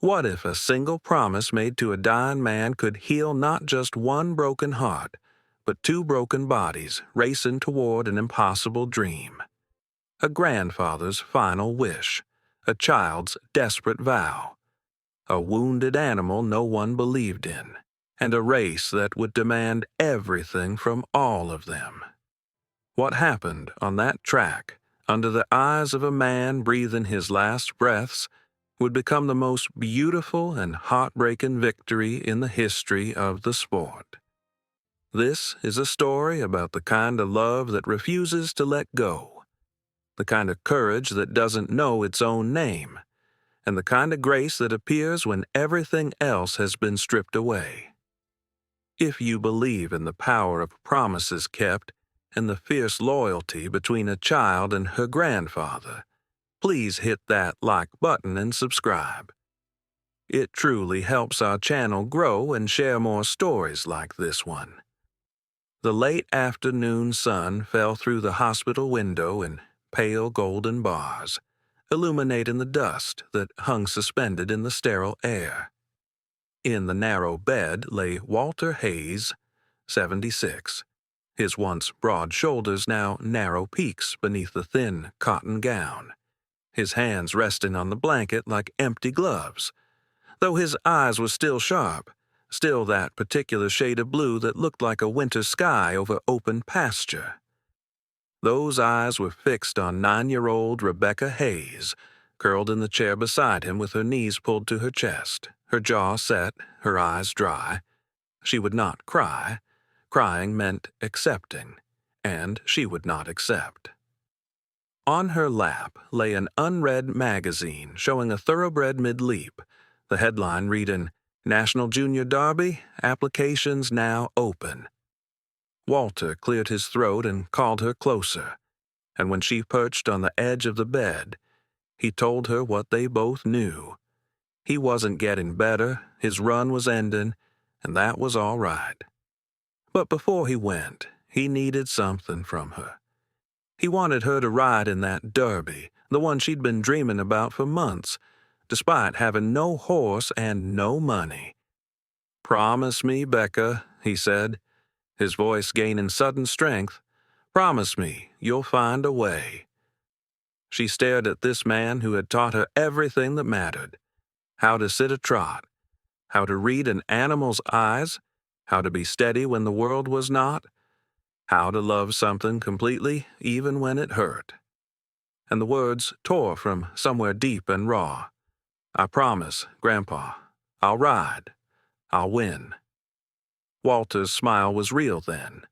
What if a single promise made to a dying man could heal not just one broken heart, but two broken bodies racing toward an impossible dream? A grandfather's final wish, a child's desperate vow, a wounded animal no one believed in, and a race that would demand everything from all of them. What happened on that track, under the eyes of a man breathing his last breaths, would become the most beautiful and heartbreaking victory in the history of the sport. This is a story about the kind of love that refuses to let go, the kind of courage that doesn't know its own name, and the kind of grace that appears when everything else has been stripped away. If you believe in the power of promises kept and the fierce loyalty between a child and her grandfather, please hit that like button and subscribe. It truly helps our channel grow and share more stories like this one. The late afternoon sun fell through the hospital window in pale golden bars, illuminating the dust that hung suspended in the sterile air. In the narrow bed lay Walter Hayes, 76, his once broad shoulders now narrow peaks beneath the thin cotton gown, his hands resting on the blanket like empty gloves, though his eyes were still sharp, still that particular shade of blue that looked like a winter sky over open pasture. Those eyes were fixed on 9-year-old Rebecca Hayes, curled in the chair beside him with her knees pulled to her chest, her jaw set, her eyes dry. She would not cry. Crying meant accepting, and she would not accept. On her lap lay an unread magazine showing a thoroughbred mid-leap, the headline reading, "National Junior Derby, applications now open." Walter cleared his throat and called her closer, and when she perched on the edge of the bed, he told her what they both knew. He wasn't getting better, his run was ending, and that was all right. But before he went, he needed something from her. He wanted her to ride in that derby, the one she'd been dreaming about for months, despite having no horse and no money. "Promise me, Becca," he said, his voice gaining sudden strength. "Promise me you'll find a way." She stared at this man who had taught her everything that mattered: how to sit a trot, how to read an animal's eyes, how to be steady when the world was not, how to love something completely even when it hurt. And the words tore from somewhere deep and raw. "I promise, Grandpa. I'll ride. I'll win." Walter's smile was real then,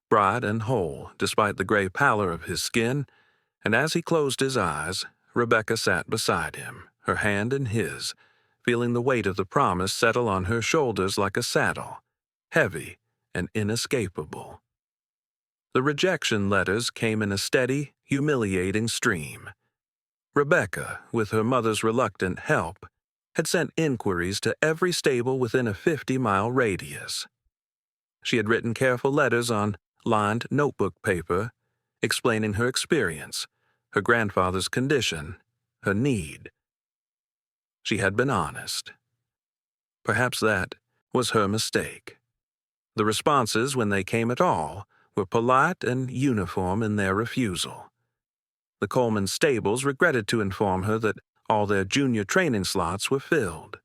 bright and whole despite the gray pallor of his skin, and as he closed his eyes, Rebecca sat beside him, her hand in his, feeling the weight of the promise settle on her shoulders like a saddle, heavy and inescapable. The rejection letters came in a steady, humiliating stream. Rebecca, with her mother's reluctant help, had sent inquiries to every stable within a 50-mile radius. She had written careful letters on lined notebook paper, explaining her experience, her grandfather's condition, her need. She had been honest. Perhaps that was her mistake. The responses, when they came at all, were polite and uniform in their refusal. The Coleman stables regretted to inform her that all their junior training slots were filled.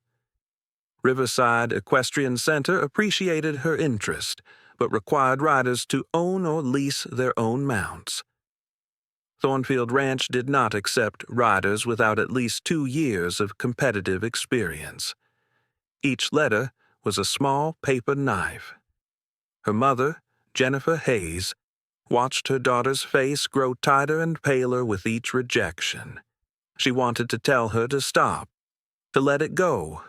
Riverside Equestrian Center appreciated her interest, but required riders to own or lease their own mounts. Thornfield Ranch did not accept riders without at least 2 years of competitive experience. Each letter was a small paper knife. Her mother, Jennifer Hayes, watched her daughter's face grow tighter and paler with each rejection. She wanted to tell her to stop, to let it go,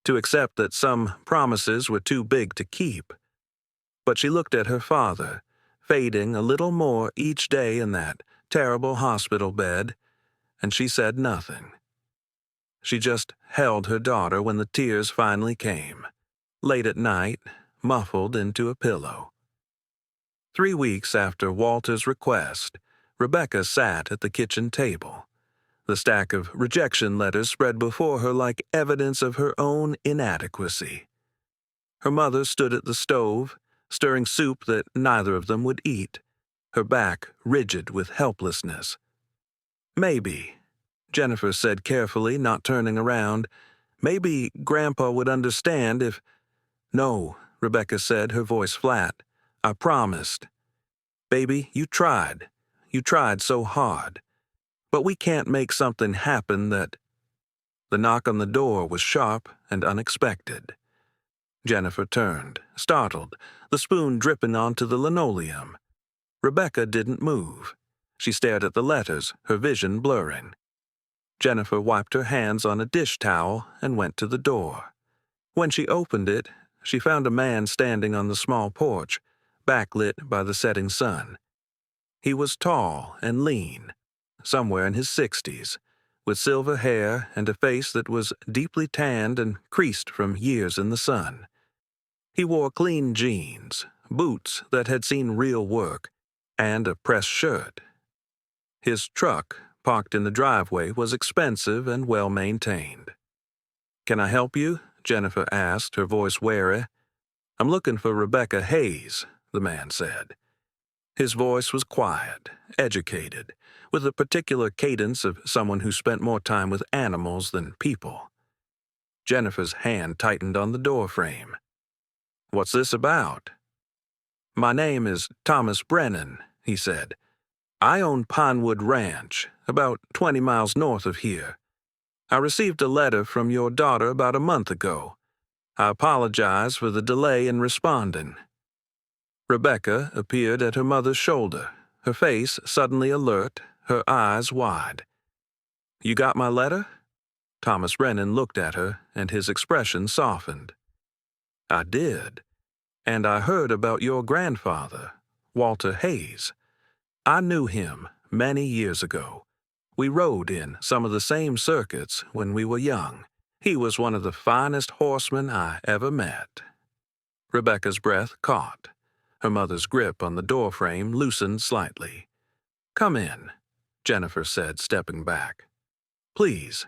to accept that some promises were too big to keep. But she looked at her father, fading a little more each day in that terrible hospital bed, and she said nothing. She just held her daughter when the tears finally came, late at night, muffled into a pillow. 3 weeks after Walter's request, Rebecca sat at the kitchen table. The stack of rejection letters spread before her like evidence of her own inadequacy. Her mother stood at the stove, stirring soup that neither of them would eat, her back rigid with helplessness. "Maybe," Jennifer said carefully, not turning around, "maybe Grandpa would understand if—" "No," Rebecca said, her voice flat. "I promised. Baby, you tried. You tried so hard. But we can't make something happen that—" The knock on the door was sharp and unexpected. Jennifer turned, startled, the spoon dripping onto the linoleum. Rebecca didn't move. She stared at the letters, her vision blurring. Jennifer wiped her hands on a dish towel and went to the door. When she opened it, she found a man standing on the small porch, backlit by the setting sun. He was tall and lean, somewhere in his 60s, with silver hair and a face that was deeply tanned and creased from years in the sun. He wore clean jeans, boots that had seen real work, and a pressed shirt. His truck, parked in the driveway, was expensive and well-maintained. "Can I help you?" Jennifer asked, her voice wary. "I'm looking for Rebecca Hayes," the man said. His voice was quiet, educated, with a particular cadence of someone who spent more time with animals than people. Jennifer's hand tightened on the doorframe. "What's this about?" "My name is Thomas Brennan," he said. "I own Pinewood Ranch, about 20 miles north of here. I received a letter from your daughter about a month ago. I apologize for the delay in responding." Rebecca appeared at her mother's shoulder, her face suddenly alert, her eyes wide. "You got my letter?" Thomas Brennan looked at her, and his expression softened. "I did. And I heard about your grandfather, Walter Hayes. I knew him many years ago. We rode in some of the same circuits when we were young. He was one of the finest horsemen I ever met." Rebecca's breath caught. Her mother's grip on the doorframe loosened slightly. "Come in," Jennifer said, stepping back. "Please."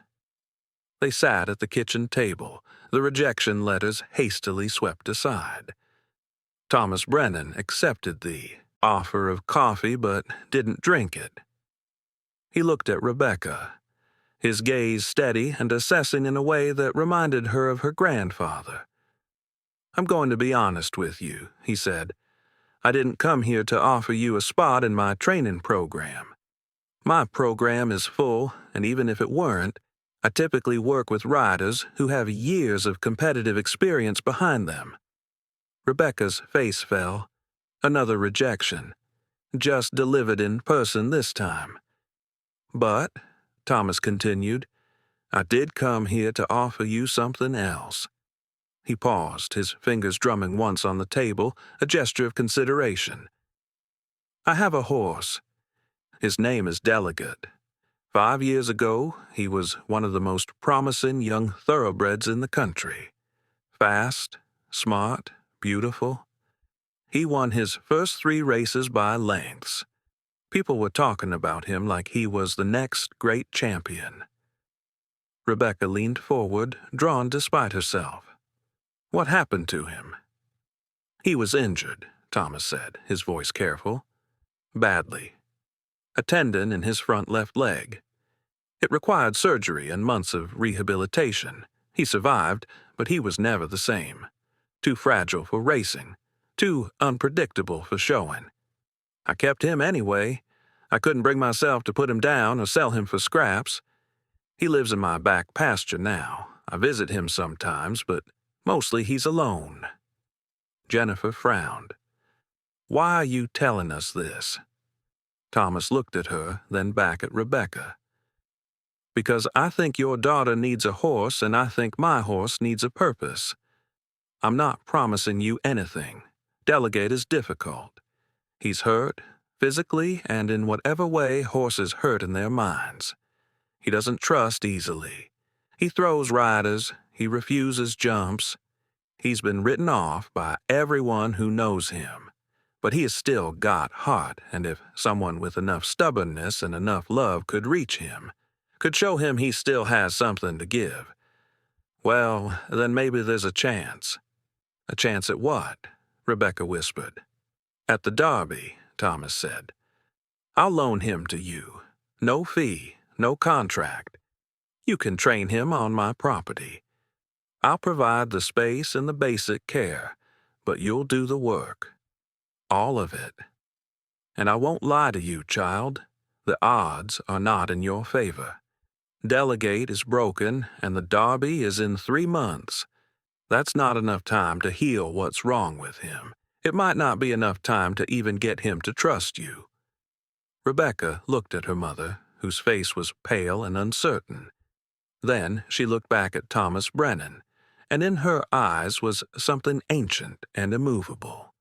They sat at the kitchen table, the rejection letters hastily swept aside. Thomas Brennan accepted the offer of coffee but didn't drink it. He looked at Rebecca, his gaze steady and assessing in a way that reminded her of her grandfather. "I'm going to be honest with you," he said. "I didn't come here to offer you a spot in my training program. My program is full, and even if it weren't, I typically work with riders who have years of competitive experience behind them." Rebecca's face fell. Another rejection, just delivered in person this time. "But," Thomas continued, "I did come here to offer you something else." He paused, his fingers drumming once on the table, a gesture of consideration. "I have a horse. His name is Delegate. 5 years ago, he was one of the most promising young thoroughbreds in the country. Fast, smart, beautiful. He won his first 3 races by lengths. People were talking about him like he was the next great champion." Rebecca leaned forward, drawn despite herself. "What happened to him?" "He was injured," Thomas said, his voice careful. "Badly. A tendon in his front left leg. It required surgery and months of rehabilitation. He survived, but he was never the same. Too fragile for racing, too unpredictable for showing. I kept him anyway. I couldn't bring myself to put him down or sell him for scraps. He lives in my back pasture now. I visit him sometimes, but mostly he's alone." Jennifer frowned. "Why are you telling us this?" Thomas looked at her, then back at Rebecca. "Because I think your daughter needs a horse, and I think my horse needs a purpose. I'm not promising you anything. Delegate is difficult. He's hurt, physically and in whatever way horses hurt in their minds. He doesn't trust easily. He throws riders, he refuses jumps. He's been written off by everyone who knows him. But he has still got heart, and if someone with enough stubbornness and enough love could reach him, Could show him he still has something to give. Well, then maybe there's a chance. A chance at what? Rebecca whispered. At the Derby, Thomas said. I'll loan him to you. No fee, no contract. You can train him on my property. I'll provide the space and the basic care, but you'll do the work. All of it. And I won't lie to you, child. The odds are not in your favor. Delegate is broken, and the Derby is in 3 months. That's not enough time to heal what's wrong with him. It might not be enough time to even get him to trust you. Rebecca looked at her mother, whose face was pale and uncertain. Then she looked back at Thomas Brennan, and in her eyes was something ancient and immovable.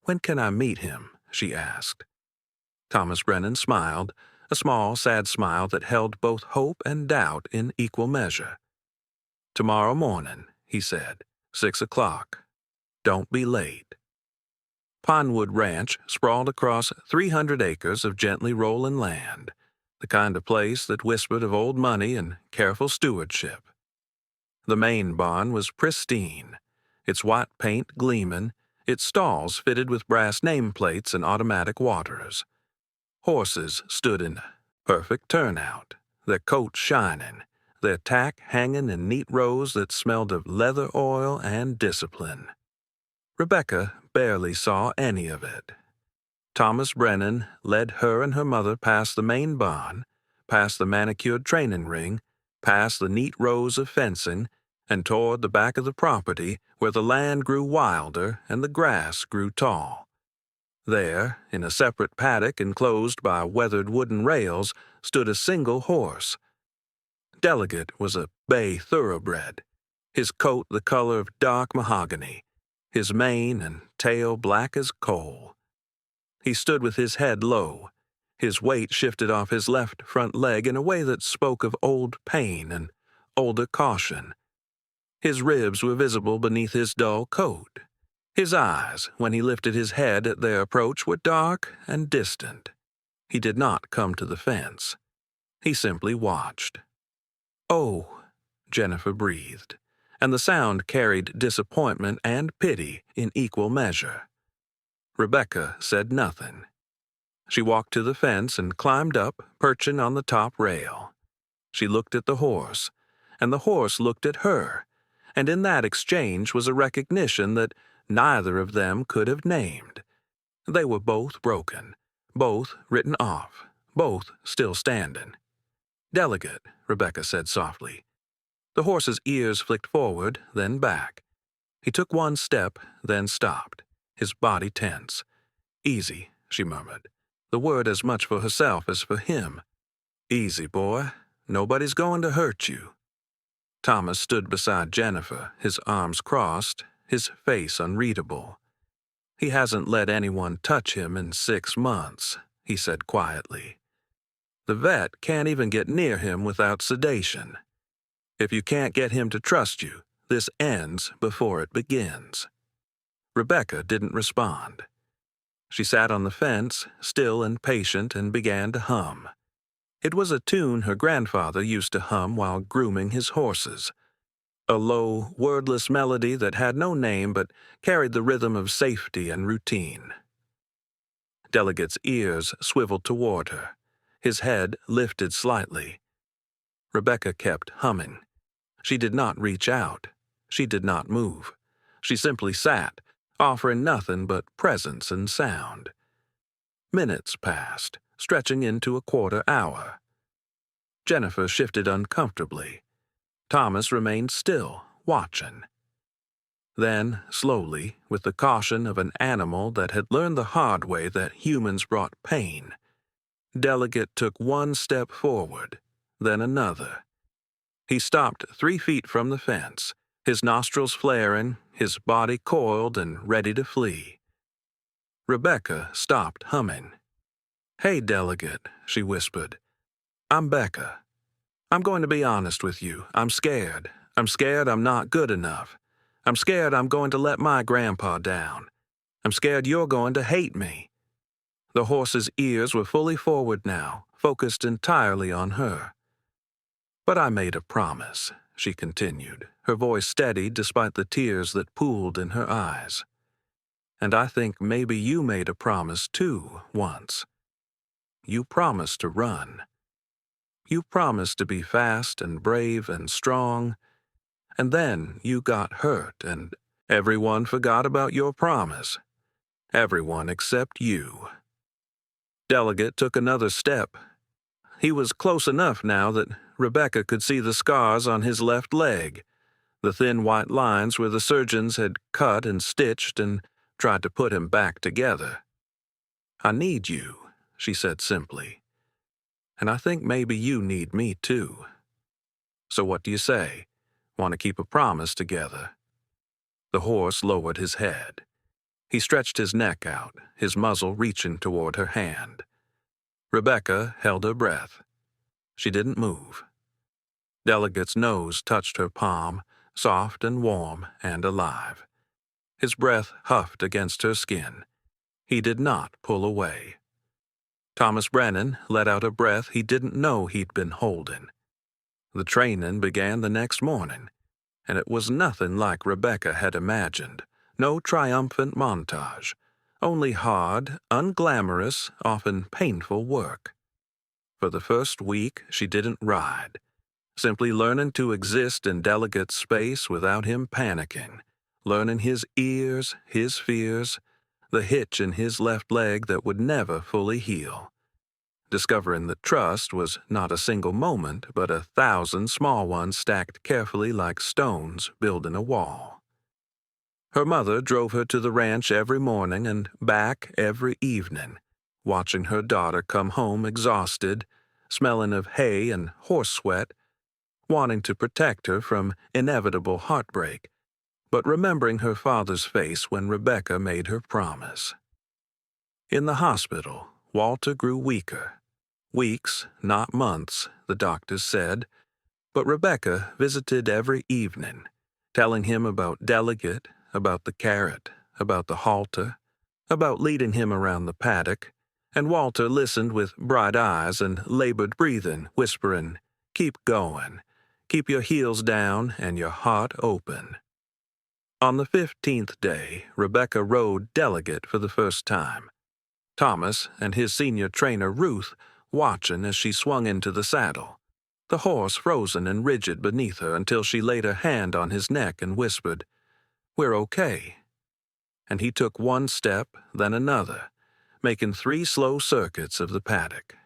When can I meet him? She asked. Thomas Brennan smiled, a small, sad smile that held both hope and doubt in equal measure. Tomorrow morning, he said, 6 o'clock. Don't be late. Pinewood Ranch sprawled across 300 acres of gently rolling land, the kind of place that whispered of old money and careful stewardship. The main barn was pristine, its white paint gleaming, its stalls fitted with brass nameplates and automatic waterers. Horses stood in perfect turnout, their coats shining, their tack hanging in neat rows that smelled of leather oil and discipline. Rebecca barely saw any of it. Thomas Brennan led her and her mother past the main barn, past the manicured training ring, past the neat rows of fencing, and toward the back of the property where the land grew wilder and the grass grew tall. There, in a separate paddock enclosed by weathered wooden rails, stood a single horse. Delegate was a bay thoroughbred, his coat the color of dark mahogany, his mane and tail black as coal. He stood with his head low, his weight shifted off his left front leg in a way that spoke of old pain and older caution. His ribs were visible beneath his dull coat. His eyes, when he lifted his head at their approach, were dark and distant. He did not come to the fence. He simply watched. "Oh," Jennifer breathed, and the sound carried disappointment and pity in equal measure. Rebecca said nothing. She walked to the fence and climbed up, perching on the top rail. She looked at the horse, and the horse looked at her, and in that exchange was a recognition that neither of them could have named. They were both broken, both written off, both still standing. "Delegate," Rebecca said softly. The horse's ears flicked forward, then back. He took one step, then stopped, his body tense. "Easy," she murmured, the word as much for herself as for him. "Easy, boy. Nobody's going to hurt you." Thomas stood beside Jennifer, his arms crossed, his face unreadable. "He hasn't let anyone touch him in 6 months," he said quietly. "The vet can't even get near him without sedation. If you can't get him to trust you, this ends before it begins." Rebecca didn't respond. She sat on the fence, still and patient, and began to hum. It was a tune her grandfather used to hum while grooming his horses. A low, wordless melody that had no name but carried the rhythm of safety and routine. Delegate's ears swiveled toward her, his head lifted slightly. Rebecca kept humming. She did not reach out. She did not move. She simply sat, offering nothing but presence and sound. Minutes passed, stretching into a quarter hour. Jennifer shifted uncomfortably. Thomas remained still, watching. Then, slowly, with the caution of an animal that had learned the hard way that humans brought pain, Delegate took one step forward, then another. He stopped 3 feet from the fence, his nostrils flaring, his body coiled and ready to flee. Rebecca stopped humming. "Hey, Delegate," she whispered. "I'm Becca. I'm going to be honest with you. I'm scared. I'm scared I'm not good enough. I'm scared I'm going to let my grandpa down. I'm scared you're going to hate me." The horse's ears were fully forward now, focused entirely on her. But I made a promise, she continued, her voice steady despite the tears that pooled in her eyes. And I think maybe you made a promise too, once. You promised to run. You promised to be fast and brave and strong, and then you got hurt and everyone forgot about your promise. Everyone except you. Delegate took another step. He was close enough now that Rebecca could see the scars on his left leg, the thin white lines where the surgeons had cut and stitched and tried to put him back together. I need you, she said simply. And I think maybe you need me too. So what do you say? Want to keep a promise together? The horse lowered his head. He stretched his neck out, his muzzle reaching toward her hand. Rebecca held her breath. She didn't move. Delegate's nose touched her palm, soft and warm and alive. His breath huffed against her skin. He did not pull away. Thomas Brennan let out a breath he didn't know he'd been holding. The training began the next morning, and it was nothing like Rebecca had imagined. No triumphant montage, only hard, unglamorous, often painful work. For the first week, she didn't ride, simply learning to exist in Delegate's space without him panicking, learning his ears, his fears, the hitch in his left leg that would never fully heal. Discovering that trust was not a single moment, but 1,000 small ones stacked carefully like stones building a wall. Her mother drove her to the ranch every morning and back every evening, watching her daughter come home exhausted, smelling of hay and horse sweat, wanting to protect her from inevitable heartbreak, but remembering her father's face when Rebecca made her promise. In the hospital, Walter grew weaker. Weeks, not months, the doctors said, but Rebecca visited every evening, telling him about Delegate, about the carrot, about the halter, about leading him around the paddock, and Walter listened with bright eyes and labored breathing, whispering, "Keep going. Keep your heels down and your heart open." On the 15th day, Rebecca rode Delegate for the first time. Thomas and his senior trainer, Ruth, watching as she swung into the saddle, the horse frozen and rigid beneath her until she laid her hand on his neck and whispered, "We're okay." And he took one step, then another, making 3 slow circuits of the paddock.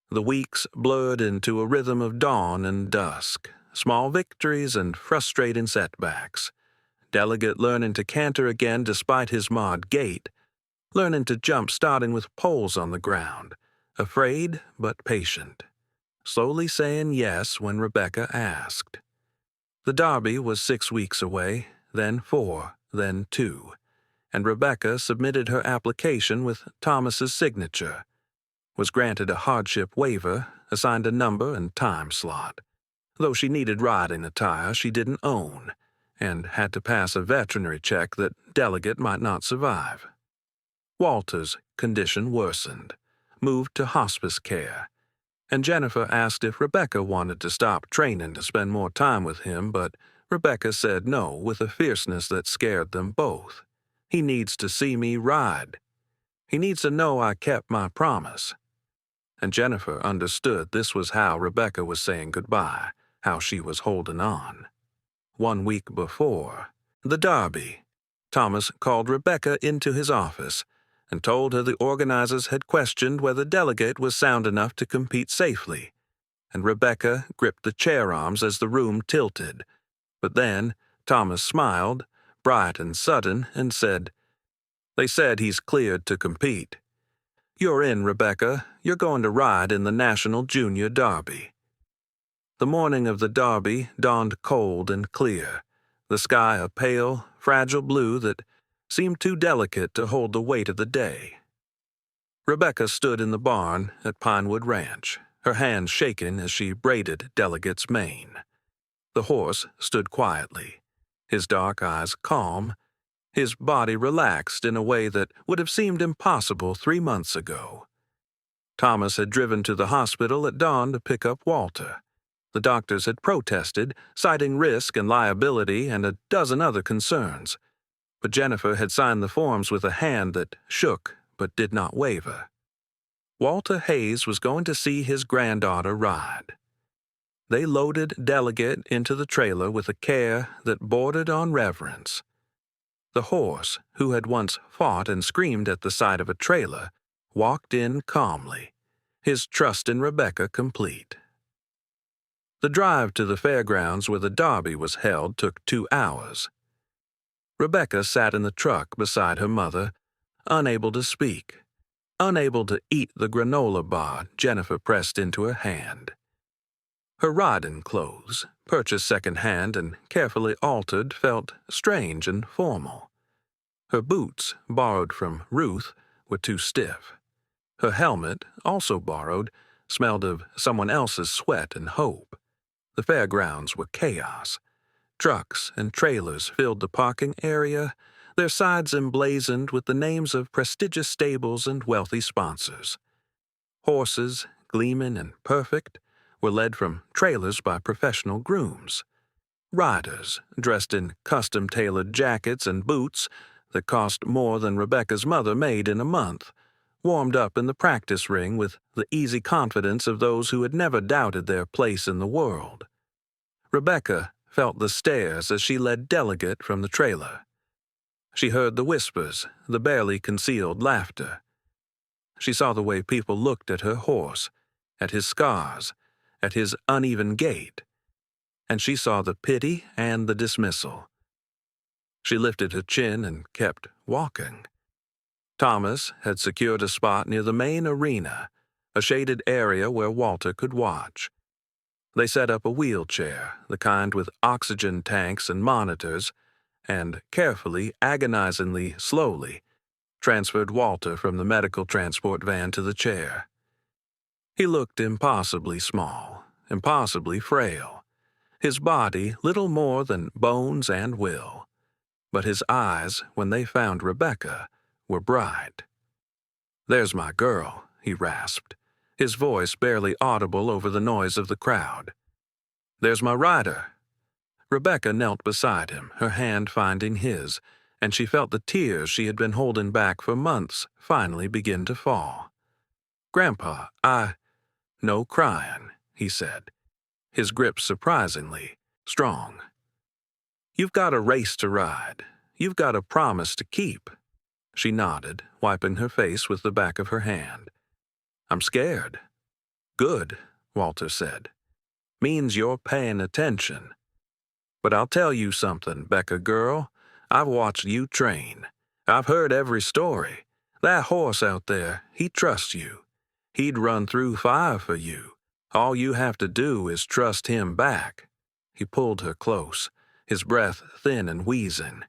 The weeks blurred into a rhythm of dawn and dusk, small victories and frustrating setbacks. Delegate learning to canter again despite his marred gait, learning to jump starting with poles on the ground, afraid but patient, slowly saying yes when Rebecca asked. The Derby was 6 weeks away, then 4, then 2, and Rebecca submitted her application with Thomas's signature, was granted a hardship waiver, assigned a number and time slot, though she needed riding attire she didn't own, and had to pass a veterinary check that Delegate might not survive. Walter's condition worsened, moved to hospice care, and Jennifer asked if Rebecca wanted to stop training to spend more time with him, but Rebecca said no with a fierceness that scared them both. "He needs to see me ride. He needs to know I kept my promise." And Jennifer understood this was how Rebecca was saying goodbye, how she was holding on. 1 week before, the Derby, Thomas called Rebecca into his office and told her the organizers had questioned whether Delegate was sound enough to compete safely, and Rebecca gripped the chair arms as the room tilted. But then Thomas smiled, bright and sudden, and said, "They said he's cleared to compete. You're in, Rebecca. You're going to ride in the National Junior Derby." The morning of the Derby dawned cold and clear, the sky a pale, fragile blue that seemed too delicate to hold the weight of the day. Rebecca stood in the barn at Pinewood Ranch, her hands shaking as she braided Delegate's mane. The horse stood quietly, his dark eyes calm, his body relaxed in a way that would have seemed impossible 3 months ago. Thomas had driven to the hospital at dawn to pick up Walter. The doctors had protested, citing risk and liability and a dozen other concerns. But Jennifer had signed the forms with a hand that shook but did not waver. Walter Hayes was going to see his granddaughter ride. They loaded Delegate into the trailer with a care that bordered on reverence. The horse, who had once fought and screamed at the sight of a trailer, walked in calmly, his trust in Rebecca complete. The drive to the fairgrounds where the derby was held took 2 hours. Rebecca sat in the truck beside her mother, unable to speak, unable to eat the granola bar Jennifer pressed into her hand. Her riding clothes, purchased second-hand and carefully altered, felt strange and formal. Her boots, borrowed from Ruth, were too stiff. Her helmet, also borrowed, smelled of someone else's sweat and hope. The fairgrounds were chaos. Trucks and trailers filled the parking area, their sides emblazoned with the names of prestigious stables and wealthy sponsors. Horses, gleaming and perfect, were led from trailers by professional grooms. Riders, dressed in custom-tailored jackets and boots that cost more than Rebecca's mother made in a month, warmed up in the practice ring with the easy confidence of those who had never doubted their place in the world. Rebecca felt the stares as she led Delegate from the trailer. She heard the whispers, the barely concealed laughter. She saw the way people looked at her horse, at his scars, at his uneven gait, and she saw the pity and the dismissal. She lifted her chin and kept walking. Thomas had secured a spot near the main arena, a shaded area where Walter could watch. They set up a wheelchair, the kind with oxygen tanks and monitors, and carefully, agonizingly slowly, transferred Walter from the medical transport van to the chair. He looked impossibly small, impossibly frail, his body little more than bones and will. But his eyes, when they found Rebecca, were bright. "There's my girl," he rasped, his voice barely audible over the noise of the crowd. "There's my rider." Rebecca knelt beside him, her hand finding his, and she felt the tears she had been holding back for months finally begin to fall. "Grandpa, No crying," he said, his grip surprisingly strong. "You've got a race to ride. You've got a promise to keep." She nodded, wiping her face with the back of her hand. "I'm scared." "Good," Walter said. "Means you're paying attention. But I'll tell you something, Becca girl. I've watched you train. I've heard every story. That horse out there, he trusts you. He'd run through fire for you. All you have to do is trust him back." He pulled her close, his breath thin and wheezing.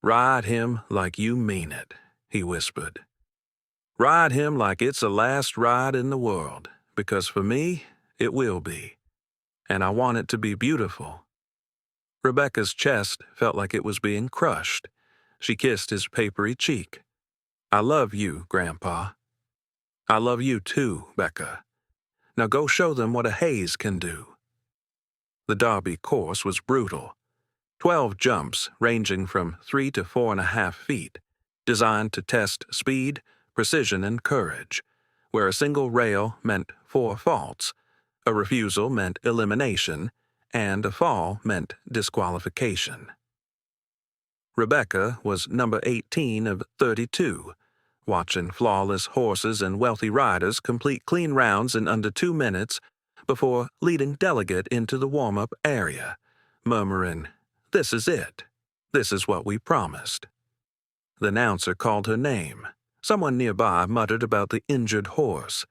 "Ride him like you mean it," he whispered. "Ride him like it's the last ride in the world, because for me, it will be. And I want it to be beautiful." Rebecca's chest felt like it was being crushed. She kissed his papery cheek. "I love you, Grandpa." "I love you too, Becca. Now go show them what a Hayes can do." The derby course was brutal. 12 jumps ranging from 3 to 4.5 feet, designed to test speed, precision, and courage, where a single rail meant 4 faults, a refusal meant elimination, and a fall meant disqualification. Rebecca was number 18 of 32, watching flawless horses and wealthy riders complete clean rounds in under 2 minutes before leading Delegate into the warm-up area, murmuring, "This is it. This is what we promised." The announcer called her name. Someone nearby muttered about the injured horse,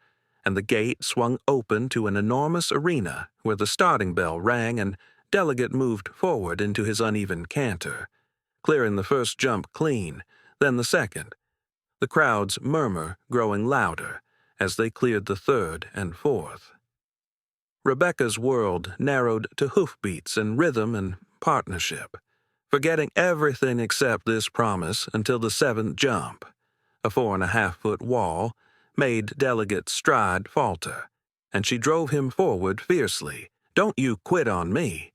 and the gate swung open to an enormous arena where the starting bell rang and Delegate moved forward into his uneven canter, clearing the first jump clean, then the second, the crowd's murmur growing louder as they cleared the third and fourth. Rebecca's world narrowed to hoofbeats and rhythm and partnership, forgetting everything except this promise until the 7th jump, a 4.5-foot wall, made Delegate's stride falter, and she drove him forward fiercely, "Don't you quit on me."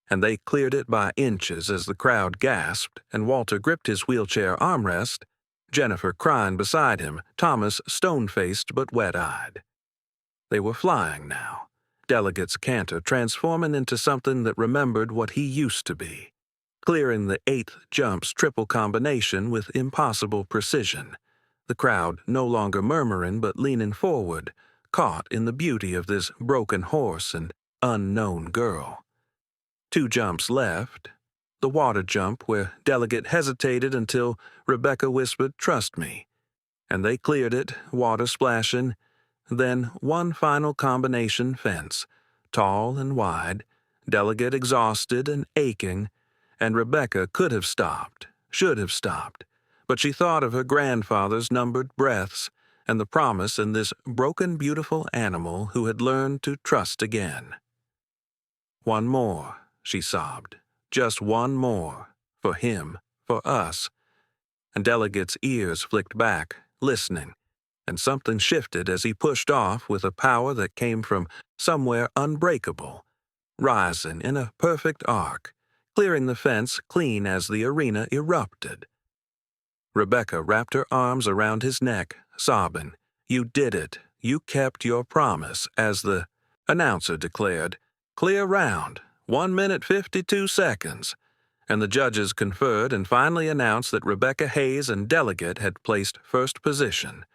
And they cleared it by inches as the crowd gasped and Walter gripped his wheelchair armrest, Jennifer crying beside him, Thomas stone-faced but wet-eyed. They were flying now, Delegate's canter transforming into something that remembered what he used to be, clearing the eighth jump's triple combination with impossible precision, the crowd no longer murmuring but leaning forward, caught in the beauty of this broken horse and unknown girl. 2 jumps left. The water jump where Delegate hesitated until Rebecca whispered, "Trust me." And they cleared it, water splashing. Then one final combination fence, tall and wide, Delegate exhausted and aching, and Rebecca could have stopped, should have stopped, but she thought of her grandfather's numbered breaths and the promise in this broken, beautiful animal who had learned to trust again. "One more," she sobbed. "Just one more. For him, for us." And Delegate's ears flicked back, listening, and something shifted as he pushed off with a power that came from somewhere unbreakable, rising in a perfect arc, clearing the fence clean as the arena erupted. Rebecca wrapped her arms around his neck, sobbing, "You did it. You kept your promise," as the announcer declared, "Clear round, 1 minute 52 seconds." And the judges conferred and finally announced that Rebecca Hayes and Delegate had placed first position,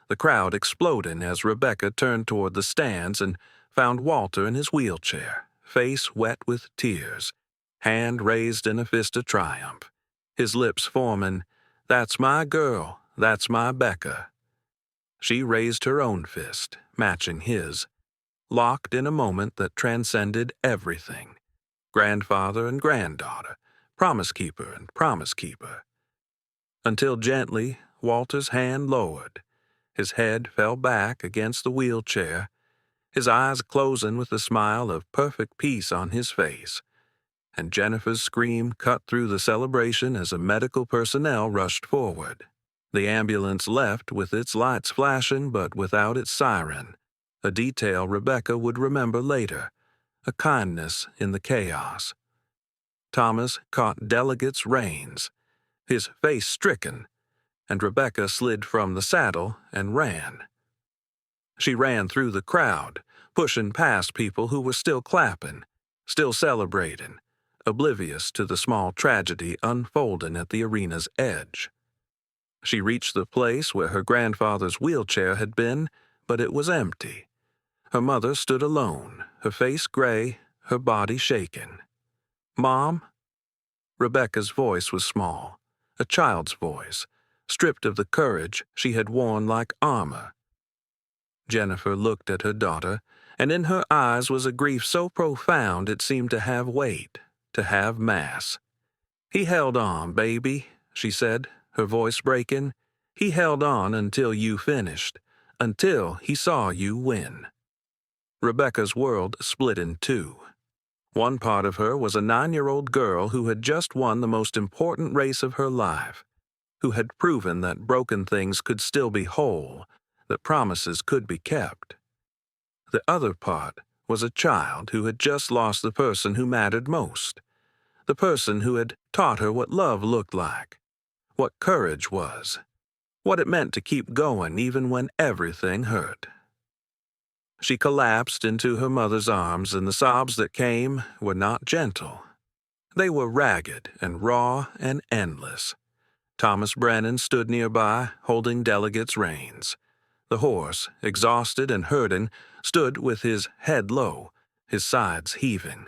the crowd exploding as Rebecca turned toward the stands and found Walter in his wheelchair, face wet with tears, hand raised in a fist of triumph, his lips forming, "That's my girl, that's my Becca." She raised her own fist, matching his, locked in a moment that transcended everything. Grandfather and granddaughter, promise keeper and promise keeper. Until gently, Walter's hand lowered. His head fell back against the wheelchair, his eyes closing with a smile of perfect peace on his face. And Jennifer's scream cut through the celebration as a medical personnel rushed forward. The ambulance left with its lights flashing but without its siren, a detail Rebecca would remember later, a kindness in the chaos. Thomas caught Delegate's reins, his face stricken, and Rebecca slid from the saddle and ran. She ran through the crowd, pushing past people who were still clapping, still celebrating, oblivious to the small tragedy unfolding at the arena's edge. She reached the place where her grandfather's wheelchair had been, but it was empty. Her mother stood alone, her face gray, her body shaken. "Mom?" Rebecca's voice was small, a child's voice, stripped of the courage she had worn like armor. Jennifer looked at her daughter, and in her eyes was a grief so profound it seemed to have weight, to have mass. "He held on, baby," she said, her voice breaking. "He held on until you finished, until he saw you win." Rebecca's world split in two. One part of her was a 9-year-old girl who had just won the most important race of her life, who had proven that broken things could still be whole, that promises could be kept. The other part was a child who had just lost the person who mattered most, the person who had taught her what love looked like, what courage was, what it meant to keep going even when everything hurt. She collapsed into her mother's arms, and the sobs that came were not gentle. They were ragged and raw and endless. Thomas Brennan stood nearby, holding Delegate's reins. The horse, exhausted and hurting, stood with his head low, his sides heaving.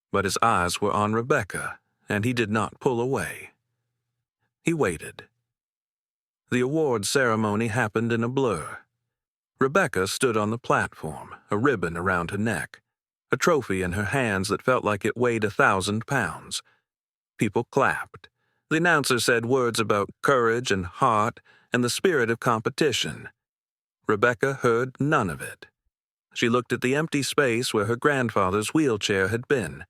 But his eyes were on Rebecca, and he did not pull away. He waited. The award ceremony happened in a blur. Rebecca stood on the platform, a ribbon around her neck, a trophy in her hands that felt like it weighed 1,000 pounds. People clapped. The announcer said words about courage and heart and the spirit of competition. Rebecca heard none of it. She looked at the empty space where her grandfather's wheelchair had been,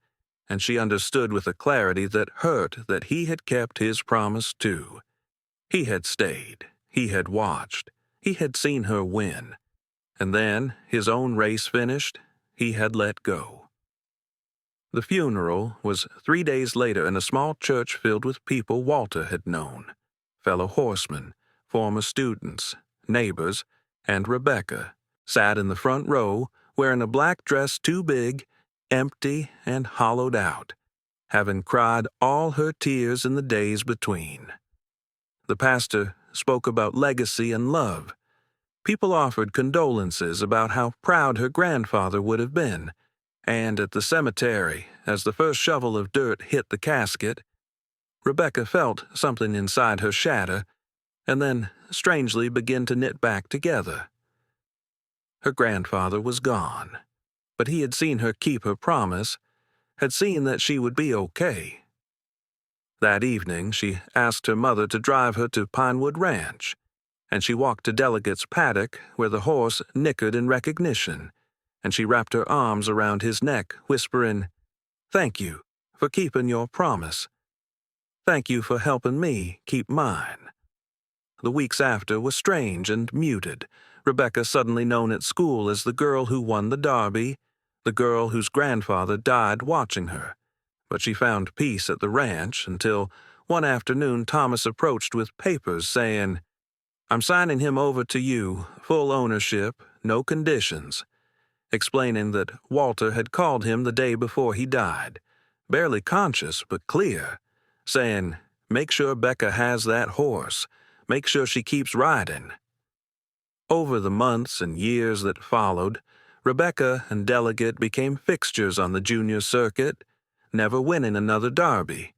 and she understood with a clarity that hurt that he had kept his promise too. He had stayed, he had watched, he had seen her win, and then, his own race finished, he had let go. The funeral was 3 days later in a small church filled with people Walter had known, fellow horsemen, former students, neighbors, and Rebecca sat in the front row wearing a black dress too big, empty, and hollowed out, having cried all her tears in the days between. The pastor spoke about legacy and love. People offered condolences about how proud her grandfather would have been, and at the cemetery, as the first shovel of dirt hit the casket, Rebecca felt something inside her shatter, and then strangely begin to knit back together. Her grandfather was gone, but he had seen her keep her promise, had seen that she would be okay. That evening, she asked her mother to drive her to Pinewood Ranch, and she walked to Delegate's paddock where the horse nickered in recognition, and she wrapped her arms around his neck, whispering, "Thank you for keeping your promise. Thank you for helping me keep mine." The weeks after were strange and muted, Rebecca suddenly known at school as the girl who won the Derby, the girl whose grandfather died watching her. But she found peace at the ranch until one afternoon Thomas approached with papers saying, "I'm signing him over to you, full ownership, no conditions," explaining that Walter had called him the day before he died, barely conscious but clear, saying, "Make sure Becca has that horse. Make sure she keeps riding." Over the months and years that followed, Rebecca and Delegate became fixtures on the junior circuit, never winning another derby.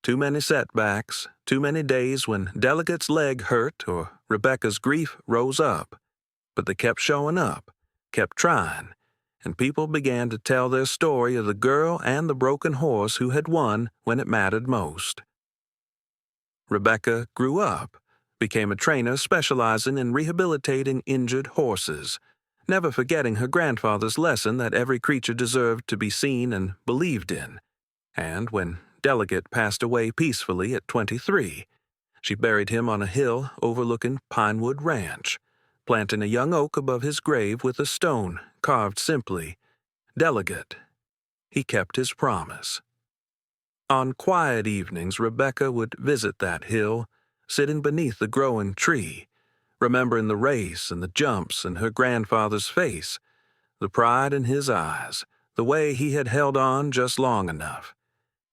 Too many setbacks, too many days when Delegate's leg hurt or Rebecca's grief rose up. But they kept showing up, kept trying, and people began to tell their story of the girl and the broken horse who had won when it mattered most. Rebecca grew up, became a trainer specializing in rehabilitating injured horses, never forgetting her grandfather's lesson that every creature deserved to be seen and believed in. And when Delegate passed away peacefully at 23, she buried him on a hill overlooking Pinewood Ranch, planting a young oak above his grave with a stone carved simply, "Delegate." He kept his promise. On quiet evenings, Rebecca would visit that hill, sitting beneath the growing tree, remembering the race and the jumps in her grandfather's face, the pride in his eyes, the way he had held on just long enough.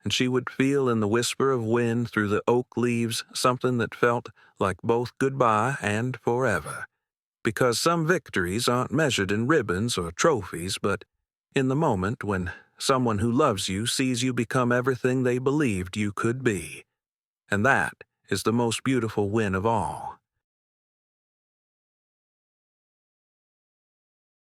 And she would feel in the whisper of wind through the oak leaves something that felt like both goodbye and forever. Because some victories aren't measured in ribbons or trophies, but in the moment when someone who loves you sees you become everything they believed you could be. And that is the most beautiful win of all.